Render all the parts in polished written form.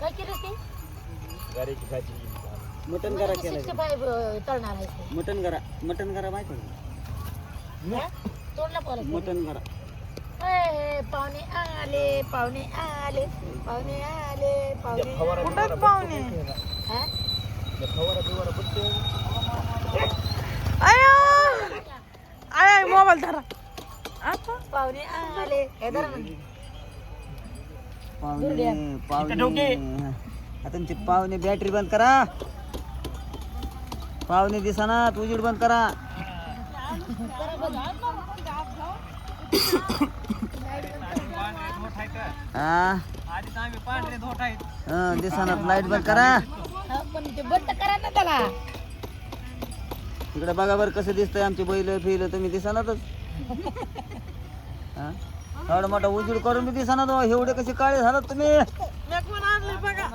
काय केलं ते गऱ्याची भाजी मटन करा केलं 65 तळणार आहे मटन करा माहिती तोडला परत मटन करा पाहुणे आले पाहुणे आले पाहुणे आले पाहुणे कुठं पाहुणे हा? अयो आय मोबाईल धरा आता पाहुणे आले हे धरा ना. पाहुणे आता तुमची पाहुणे बॅटरी बंद करा पाहुणे दिसाना उजेड बंद करा दिसाना लाईट बंद करा पण ते बंद करा ना त्याला तिकडे बघा बरं कसं दिसतंय आमचे बैल फिल तुम्ही दिसानातच एवढा मोठा उजेड करून मी दिसाना तो एवढे कसे काळे झालात तुम्ही कोण आणले बघा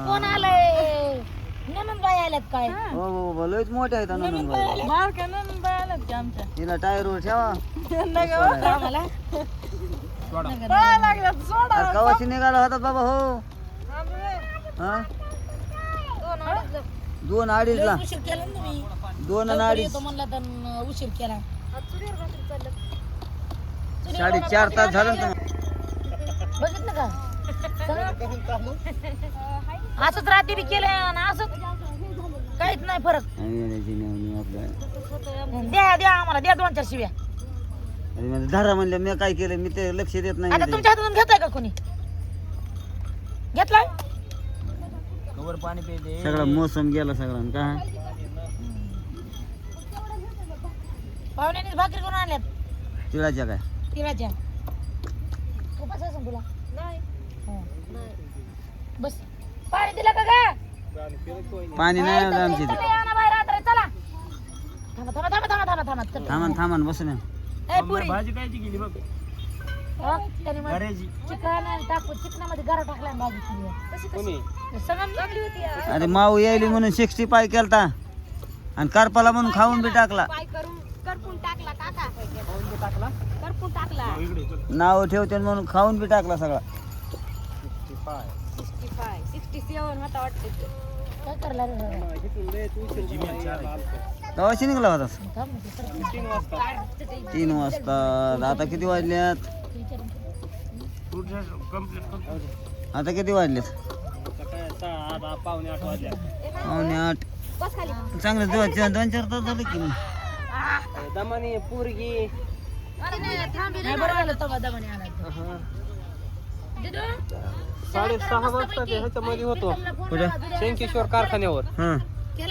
कोण आलंय ननंदबाई आल्यात काय हो लयच मोठे आहेत नंदनबाई बारक्या नंदन बाई आल्यात की आमच्या तिला टायरवर ठेवा आम्हाला पळायला लागल्यात सोडा अरे कवाशी निघाला होता बाबा हो हा दोन अडीचला उशीर केला ना तुम्ही 2 आणि 2.5 येतो म्हणला तर उशीर केला 4.5 तास झालं ना बघितलं का असंच रात्री बी केलं आणि असंच काहीच नाही फरक द्या द्या आम्हाला द्या 2-4 शिव्या धरा म्हणलं मी काय केलं मी ते लक्ष देत नाही आता तुमच्या हातून घेताय का कोणी घेतलाय कवर पाणी प्यायले सगळा मोसम गेला सगळा का पाहुण्याने भाकरी करून आणल्यात तिळाच्या काय तिळाच्या उपास असेल तुला नाही बस पाणी दिलं का गा पाणी नाही आलं आमच्या इथे बाहेर रात्र चला थांबा थांबा थांबा थांबा थांबा थांबा थांबा थांबा बसून या. ए पुरी भाजी कायची गेली बघ त्याने मग गऱ्याची चिकन आणि टाकू चिकनामध्ये गरा टाकला आणि भाजी केली कोणी सगळं लागली होती अरे माऊ यायली म्हणून 60 पाय केलता आणि करपाला म्हणून खाऊन बी टाकला करपून टाकला काका करपून टाकला नाव ठेवते म्हणून खाऊन बी टाकला सगळा 67 होता वाटते काय करला रे कवाशी निघला होता 3 वाजता आता किती वाजल्यात आता किती वाजलेत पावणे 8 वाजल्या पावणे 8 चांगलं 2-4 तास झाले की दमानी पोरगी नाही बरं आलं तेव्हा दमाने आला 6:30 वाजता ह्याच्यामध्ये होतो कुठे शंकेश्वर कारखान्यावर हां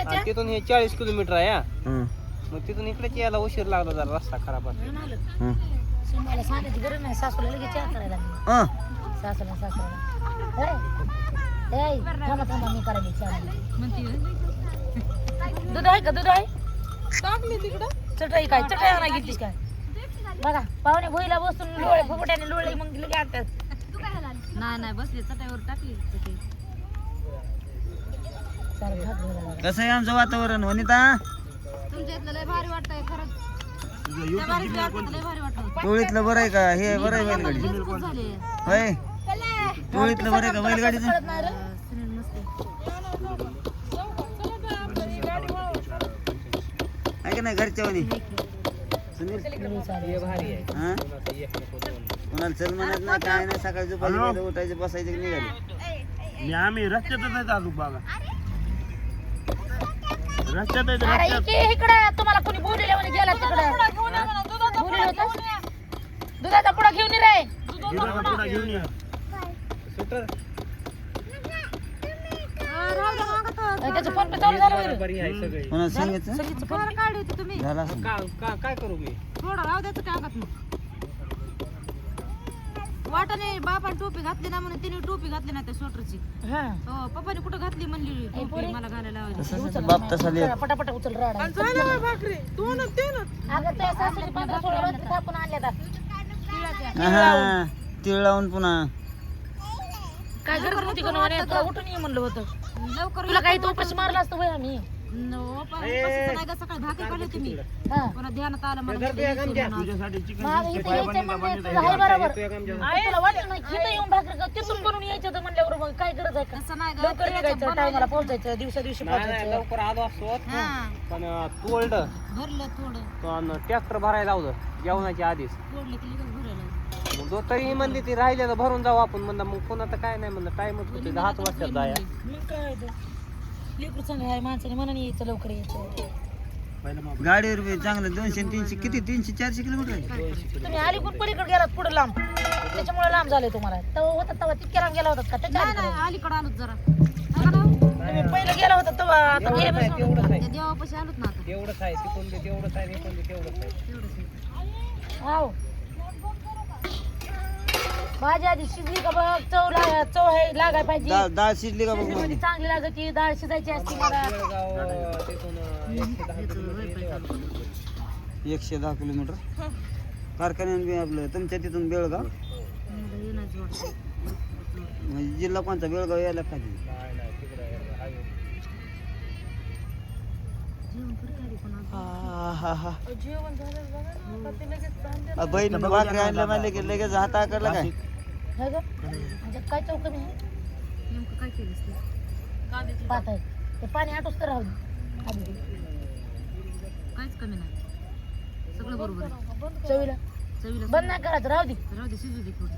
आणि तिथून हे 40 किलोमीटर आहे हा. हां मग तिथून इकडेच यायला उशीर लागला जरा रस्ता खराब आहे हां मला सांगायची गरज नाही सासूला लगेच चहा करायला लागली. हां सासूला थांबा थांबा मी करायला चहा दूध आहे का दूध आहे टाकली तिकडं चटई काय चटई आणा घेतलीस काय बघा पाहुणे भोईला बसून लोळे फुफुट्याने लोळे मग लगे आणतात नाही बसले चटईवर टाकली कसं आहे आमचं वातावरण वनिता तुमच्या इथलं लय भारी वाटतंय खरंच लय भारी वाटतं टोळीतलं बरं आहे का हे बरं आहे बैलगाडी होय टोळीतलं बरं आहे का बैलगाडीचं आहे का नाही घरच्या वाणी सुनील हां कोणाला चल म्हणत नाही काय नाही सकाळी झोपायचं उठायचं बसायचं निघाले आम्ही रस्त्यातच नाही चालू बाबा रस्त्यात अरे इकडे तुम्हाला कोणी बोलले म्हणे गेला तिकडे बोलले होतं दुधाचा पुडा घेऊन ये रे घेऊन या त्याचं फोन पे चालू झालं वगैरे. बरी आहे सगळे कोणाला सांगायचं संगीतचं फोन काढली होती तुम्ही झाला असेल. काय करू मी थोडं राहू द्याचं कागद वाटाने बापाने टोपी घातली ना म्हणून तिने टोपी घातली ना त्या स्वेटरची हो पप्पाने कुठं घातली म्हणली टोपी मला घालायला तसं बाप तसा लिहित. पटापट उचल राडा झालं भाकरी 2-3 अगं त्या सासूने 15-16 वाजता थापून आणल्या हा तिळ लावून पुन्हा काय गरज नव्हती कोण तुला उठून ये म्हणलं होतं लवकर तुला काही तो उपाशी मारला असतं होय आम्ही सकाळी भाकरी खाल्ली तुम्ही तिकडं. पुन्हा ध्यानात आलं मला तुझ्यासाठी चिकन माझं इथं यायचं म्हणलं तुझं आहे बरोबर तुला वाटलं नाही इथं येऊन भाकरी कर तिथून बनवून यायचं तर म्हणल्यावर मग काय गरज आहे का तसं नाही लवकर निघायचं टायमाला पोहोचायचं दिवसा दिवशी पोहोचायचं लवकर आलो असतो पण तोडलं भरलं थोडं ट्रॅक्टर भरायला लावलं जेवणाच्या आधीच तोडलं की लगेच भरायला मग तो तरी म्हणली ती राहिलेलं भरून जाऊ आपण म्हणलं मग पुन्हा तर काय नाही म्हणलं टाइमच होते 10 वाजता जाया मग काय ते लेकरू चांगलं आहे माणसाने मनाने यायचं लवकर यायचं गाडीवर बी चांगलं 200-300 किती 300-400 किलोमीटर आहे. तुम्ही अलीकडून पलीकडे गेलात पुढे लांब त्याच्यामुळे लांब झाले तुम्हाला तेव्हा होता तेव्हा तितक्या लांब गेला होतात का त्याच्या अलीकडे? अलीकडे आलोच जरा नका ना हो. तुम्ही पहिलं गेला होता तेव्हा आता गेले बस. त्या देवापाशी आलोच ना आता तेवढंच आहे तिकडून बी तेवढंच आहे इकडून बी तेवढंच आहे तेवढंच हाव भाजी आधी शिजली का बघ चव आहे लागाय पाहिजे डाळ शिजली का बघ मग. मध्ये चांगली लागायची डाळ शिजायची असती मला बेळगाव तिथून 110 किलोमीटर कारखान्यानं बी आपलं तुमच्या तिथून बेळगाव म्हणजे जिल्हा कोणता बेळगाव यायला पाहिजे जेवण झालं बघा ना, का ते लगेच बांधलं. बहीण भाकरी आणलं म्हणले की लगेच हाताकडलं काय है गं? म्हणजे काय चौकनी आहे नेमकं काय केलंस ते पाहत आहे ते पाणी आटोच तर राहू दे आधी. काहीच कमी नाही सगळं बरोबर आहे चवीला चवीला बंद नाही करायचं राहू दे राहू दे शिजू दे थोडं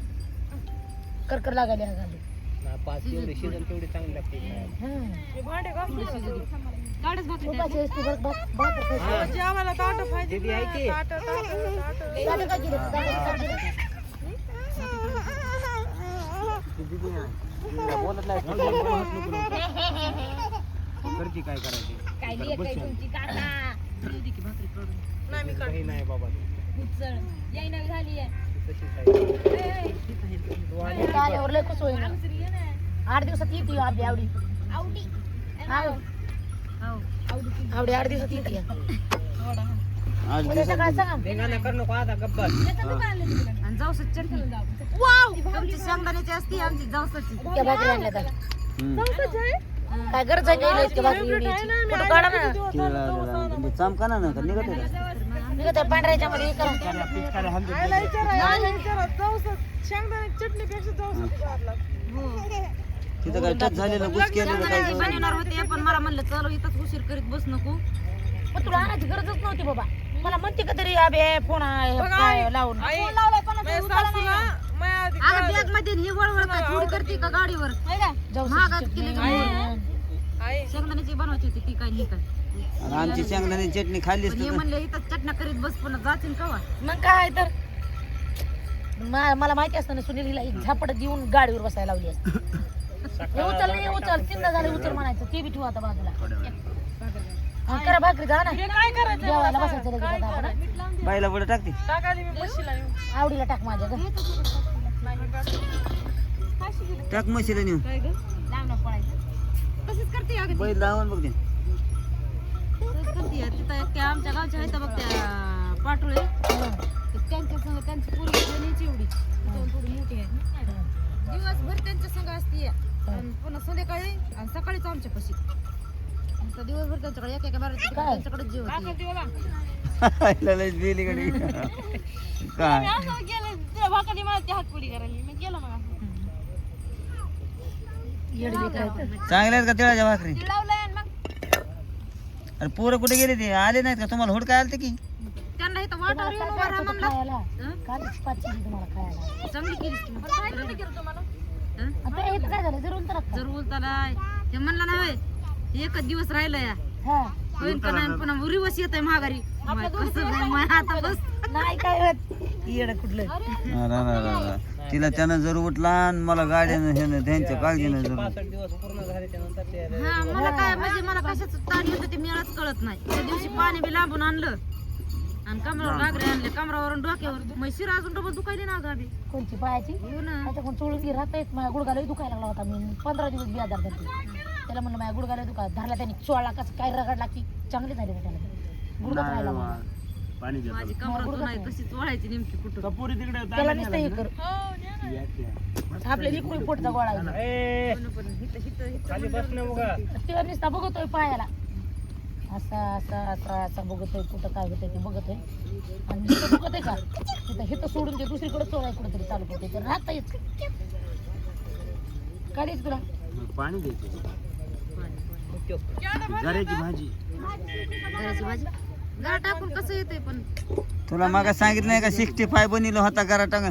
करकर लागायला घालू पाच तेवढी शिजन तेवढी चांगली लागते थोडं शिजू दे काढच भाकरी उपाशी असते बरं, भाकर खायची. म्हणजे आम्हाला ताट पाहिजे दीदी आहे की? ताट ताटं काय केलं? ताटं काय केलं? बोलत नाही घरची काय करायची शिजू दे की भाकरी काढून काही नाही बाबा तशीच आहे इथं आल्यावर लय खुश होईल 8 दिवसात येते आपली आवडी हाव. हो आवडी 8 दिवसात येते 8 उद्या दिवसात सकाळी सांगा धिंगाणा करू नको आता गप्पा आणि जाऊसाची चटणी तुमची शेंगदाण्याची असती आमची जाऊसाची इतक्या भाकरी आणल्या का हम्म. काय गरज आहे का इतक्या भाकरी एवढ्याची? कुठं काढा ना तिला चमका ना का निघत आहे का? निघत आहे पांढऱ्याच्या मध्ये हे करा पिचकारी हल्ली चटणीपेक्षा जाऊ तिथं काय टच झालेलं गुच केलेलं काय शेंगदाण्याची बनवणार होते पण मला म्हणलं चल इथंच उशीर करीत बस नको पण तुला आणायची गरजच नव्हती बाबा मला म्हणते का तरी अबे फोन आहे लावून अगं बॅग मध्ये ही वळवळ काय थोडी करते का गाडीवर जाऊ महागात केली शेंगदाण्याची बनवायची होती ती काय नाही काय आणि आमची शेंगदाण्याची चटणी खाल्लीच पण हे तर म्हणले इथं चटण्या करीत बस पुन्हा जातील कवा मग काय तर मला माहिती असतं ना सुनील हिला एक झापड देऊन गाडीवर बसायला लावली असते हे उचल नाही उचल चिंता झाली उचल म्हणायचं ते बी ठेवू आता बाजूला हा, करा भाकरी जा ना काय करायचं जेवायला बसायचं लगेच आता आपण बाईला पुढे टाकते टाकाली मी बशीला येऊन आवडीला टाक माझ्या गं. टाक म्हशीला नेऊन लांब पडायचं तशीच करते अगं बैल धावून बघ ते तसंच करते तिथं एक आमच्या गावच्या आहेत बघ त्या पाटोळे त्यांच्या संग त्यांची पोरगी न्यायची एवढी थोडी मोठी आहे दिवसभर त्यांच्या संग असते आणि पुन्हा संध्याकाळी आणि सकाळीच आमच्या पशी आता दिवसभर त्यांच्याकडे एका बारा त्यांच्याकडे जीव दिली गडी काय भाकरी मला त्या हातपुडी करायला मी गेलो मग येडं लेकरं. चांगल्या आहेत का तिळाच्या भाकरी लावलंय मग अरे पोरं कुठे गेले ते आले नाहीत का तुम्हाला हुडका आलते की त्यांना इथं वाटावर येऊन उभा राहा म्हणला खायला कालच पाचशे दिली तुम्हाला खायला चांगली केलीस की मग. हं? आता इथं काय झालं जरूर तर जर बोलताना ते म्हणलं नाही होय एकच दिवस राहिलं या हा होईन का नाही पुन्हा रिवर्स येत आहे माघारी माय कसं नाही, माय आता बस नाही काय होत येडं कुठलं तिला त्यानं जर उठला आणि मला गाड्यानं ह्यानं त्यांच्या काळजीनं जर 65 दिवस पूर्ण झाले त्यानंतर ते हा मला काय म्हणजे मला कशाच ताण येतं ते मिळत कळत नाही त्या दिवशी पाणी बी लांबून आणलं आणि कमरावर घागरे आणले कमरावरून डोक्यावर मग शिरा अजून डबल दुखायली ना गावी कोणची पायाची हो ना त्याच्याकडून चोळून ती राहता येत माझ्या गुडघाला दुखायला लागला होता मी 15 दिवस बी आजार धरते त्याला म्हणलं माझ्या गुडघाला दुखा धरला त्याने चोळला कसं काय रगडला की चांगली झाली ना त्याला गुडघा खायला लागला. पाणी देतो माझी कमरावर नाही तशीच वळायची नेमकी कुठं कपुरी तिकडे त्याला नुसतं हे कर आपल्या लिक्विड पोटचा गोळा आहे. खाली बस ना उगा ते नुसता बघतोय पायाला असा असा असा असा बघतोय कुठं काय होतंय ते बघतोय आणि नुसतं बघतोय का तिथं हिथं सोडून ते दुसरीकडे चोराय कुठेतरी चालू करते तर राहता येत काय द्यायचं तुला पाणी द्यायचं घराची भाजी घरा टाकून कसं येतंय पण तुला मग सांगितलं नाही का 65 बनवलं होता गरा टाक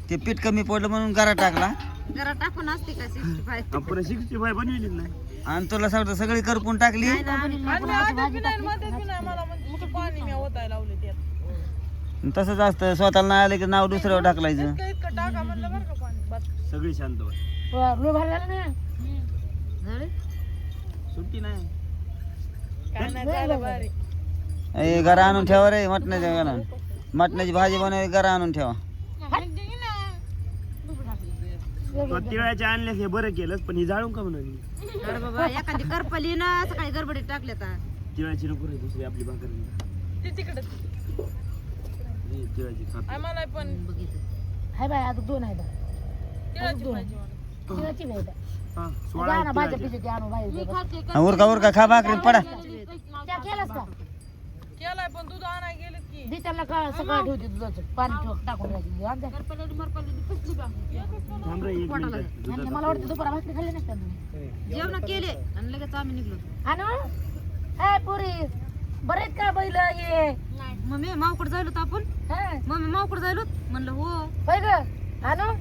ते पीठ कमी पडलं म्हणून गरा टाकला घरा टाकून असते का 65 65 बनवलीच नाही आणि तुला सांगतो सगळी करपून टाकली आणि मला म्हणजे पाणी मी ओतायला लावले त्यात तसंच असतं स्वतःला नाही आलं की नाव दुसऱ्यावर टाकलायचं इतकं टाका म्हणलं बरं का पाणी बस सगळी शांत लो भरलेला नाही झाले सुट्टी नाही काय नाही झालं भारी ए गरा आणून ठेवा रे मटणाच्या गरा मटणाची भाजी बनवायची गरा आणून ठेवा तिळाच्या आणल्यास हे बरं केलं पण ही जाळून का म्हणून अरे बाबा एखादी करपली ना सकाळी गडबडीत टाकल्या तर तिळाची नको रे दुसरी आपली भाकर ते तिकडे तिळाची आम्हाला पण बघितलं हाय बाय आता 2 आहेत तिळाची भाजी तिळाची नाही हा जा ना भाज्या पिजे आणू बाहेर उरका खा भाकरी पडा त्या केलास का केलाय पण दूध आणाय गेले की दे त्यांना का सगळं ठेवते दुधाचं पाणी टाकून द्यायचं आणि मला वाटतं दुपारा भाकरी खाल्ली नसतात तुम्ही जेवण केले आणि लगेच आम्ही निघलो आणू हाय पुरी बरेच का बैल ये मम्मी मावकड जायलो तर आपण हा मम्मी मावकड जायलो म्हणलं हो होय ग आणू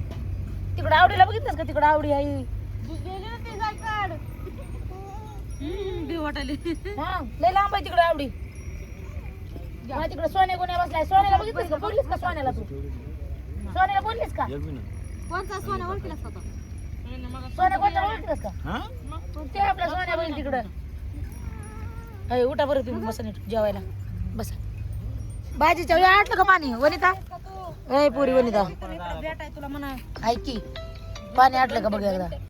तिकडं आवडीला बघितलंस का तिकडं आवडी आई बी वाटायले हा लय लांब आहे तिकडं आवडी मला तिकडं सोन्या कोण्या बसलाय सोन्याला बघितलंस का बोललीस का सोन्याला तू सोन्याला बोललीस का कोणता सोन्या ओळखीलास का तो? सोन्या कोणत्या ओळखीलस का ते आपल्या सोन्या बैल तिकडं अय उठा बरं तुम्ही बसा नीट जेवायला बसा भाजीच्या वेळी आटलं का पाणी वनिता ए पुरी वनिता भेटाय तुला म्हणा ऐक की पाणी आटलं का बघ एकदा